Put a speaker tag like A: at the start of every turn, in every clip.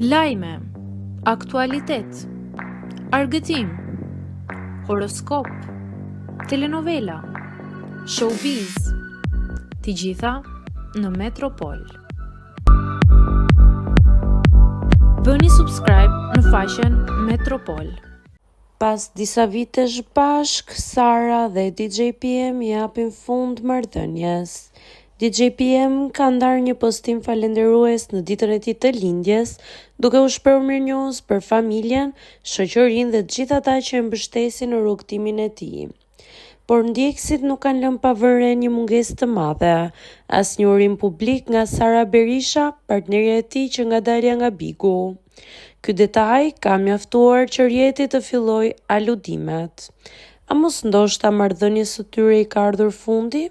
A: Lajme, aktualitet, argëtim, horoskop, telenovela, showbiz, të gjitha në Metropol. Bëni subscribe në faqen Metropol.
B: Pas disa vitesh bashk, Sara dhe DJ PM japin fund marrëdhënies. DJ PM ka ndarë një postim falendërues në ditën e tij të lindjes, duke u shprehur mirënjohës për familjen, shoqërinë dhe të gjithë ata që e mbështesin në rrugtimin e tij. Por ndjekësit nuk kanë lënë pavëre një mungesë të madhe, as një urim publik nga Sara Berisha, partnerja e tij që ngadalja nga Bigu. Ky detaj ka mjaftuar që rrjeti të fillojë aludimet. A mos ndoshta marrëdhënies së tyre i ka ardhur fundi?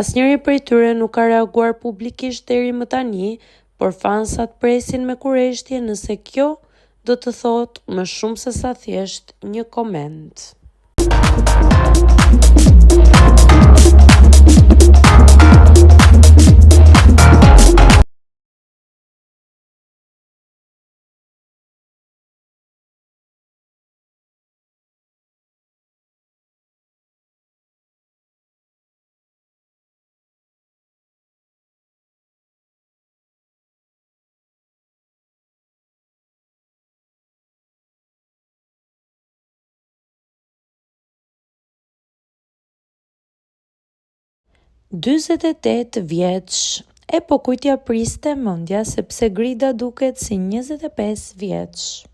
B: Asnjëri prej tyre nuk ka reaguar publikisht deri më tani, por fansat presin me kurreshtje nëse kjo do të thotë më shumë se sa thjesht një koment. Dyzet vjeç, po kujt ja priste mendja sepse Grida duket si 25 vjeç.